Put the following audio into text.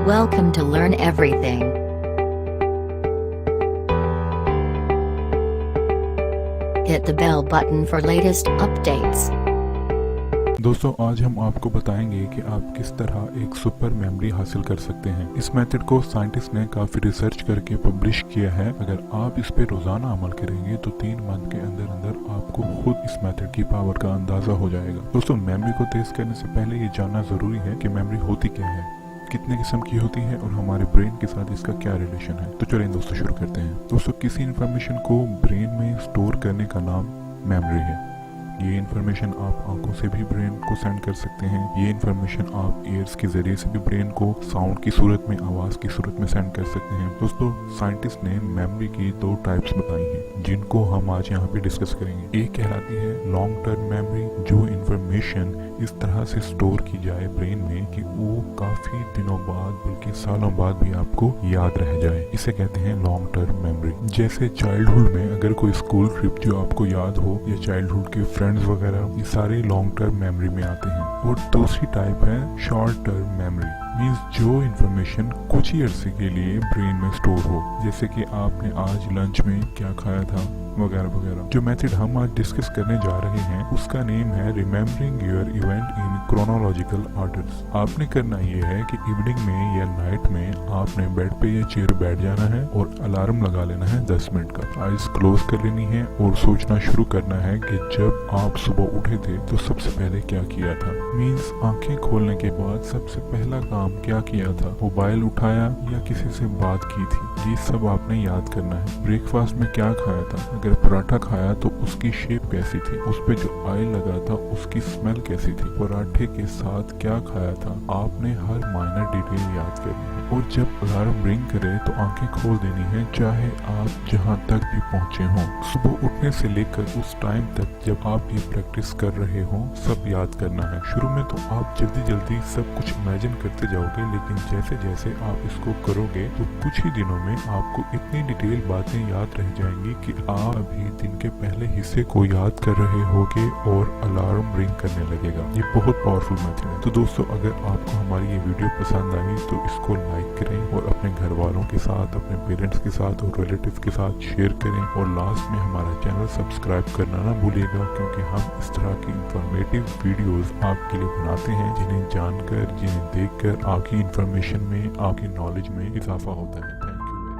Welcome to Learn Everything. Hit the bell button for latest updates. दोस्तों आज हम आपको बताएंगे कि आप किस तरह एक सुपर मेमोरी हासिल कर सकते हैं। इस मेथड को साइंटिस्ट ने काफी रिसर्च करके पब्लिश किया है। अगर आप इस पे रोजाना अमल करेंगे तो 3 मंथ के अंदर अंदर आपको खुद इस मेथड की पावर का अंदाजा हो जाएगा। दोस्तों मेमोरी को तेज करने से पहले ये जानना जरूरी है कि मेमोरी होती क्या है, कितने किस्म की होती है और हमारे ब्रेन के साथ इसका क्या रिलेशन है। तो चलिए दोस्तों शुरू करते हैं। दोस्तों किसी इंफॉर्मेशन को ब्रेन में स्टोर करने का नाम मेमोरी है। ये इन्फॉर्मेशन आप आंखों से भी ब्रेन को सेंड कर सकते हैं। ये इन्फॉर्मेशन आप ईयर्स के जरिए से भी ब्रेन को साउंड की सूरत में, आवाज की सूरत में सेंड कर सकते हैं। दोस्तों साइंटिस्ट ने मेमोरी की 2 टाइप्स बताई हैं जिनको हम आज यहाँ पे डिस्कस करेंगे। एक कहलाती है लॉन्ग टर्म मेमोरी, जो इन्फॉर्मेशन इस तरह से स्टोर की जाए ब्रेन में कि वो काफी दिनों बाद बल्कि सालों बाद भी आपको याद रह जाए। इसे कहते हैं लॉन्ग टर्म मेमोरी। जैसे चाइल्डहुड में अगर कोई स्कूल ट्रिप जो आपको याद हो या चाइल्डहुड के फ्रेंड्स वगैरह, ये सारे लॉन्ग टर्म मेमोरी में आते हैं। और दूसरी टाइप है शॉर्ट टर्म मेमोरी, मीन्स जो इन्फॉर्मेशन कुछ ही अरसे के लिए ब्रेन में स्टोर हो, जैसे कि आपने आज लंच में क्या खाया था वगैरह वगैरह। जो मेथड हम आज डिस्कस करने जा रहे हैं उसका नेम है remembering your event in chronological orders. आपने करना ये है कि इवनिंग में या नाइट में आपने बेड पे या चेयर बैठ जाना है और अलार्म लगा लेना है 10 मिनट का। आइज क्लोज कर लेनी है और सोचना शुरू करना है कि जब आप सुबह उठे थे तो सबसे पहले क्या किया था। मीन्स आंखें खोलने के बाद सबसे पहला काम क्या किया था, मोबाइल उठाया या किसी से बात की थी, ये सब आपने याद करना है। ब्रेकफास्ट में क्या खाया था, अगर पराठा खाया तो उसकी शेप कैसी थी, उस पे जो ऑयल लगा था उसकी स्मेल कैसी थी, पराठे के साथ क्या खाया था, आपने हर माइनर डिटेल याद करनी है। और जब अलार्म रिंग करे तो आंखें खोल देनी है, चाहे आप जहां तक भी पहुंचे हों। सुबह उठने से लेकर उस टाइम तक जब आप ये प्रैक्टिस कर रहे हो सब याद करना है। शुरू में तो आप जल्दी जल्दी सब कुछ इमेजिन करते जाओगे, लेकिन जैसे जैसे आप इसको करोगे तो कुछ ही दिनों में आपको इतनी डिटेल बातें याद रह जाएंगी कि आप अभी दिन के पहले हिस्से को याद कर रहे होगे और अलार्म रिंग करने लगेगा। ये बहुत पावरफुल मेथड है। तो दोस्तों अगर आपको हमारी ये वीडियो पसंद आई तो इसको लाइक करें और अपने घर वालों के साथ, अपने पेरेंट्स के साथ और रिलेटिव के साथ शेयर करें। और लास्ट में हमारा चैनल सब्सक्राइब करना ना भूलिएगा, क्योंकि हम इस तरह की इंफॉर्मेटिव वीडियोस आपके लिए बनाते हैं जिन्हें जानकर, जिन्हें देखकर आपकी इंफॉर्मेशन में, आपकी नॉलेज में इजाफा होता है।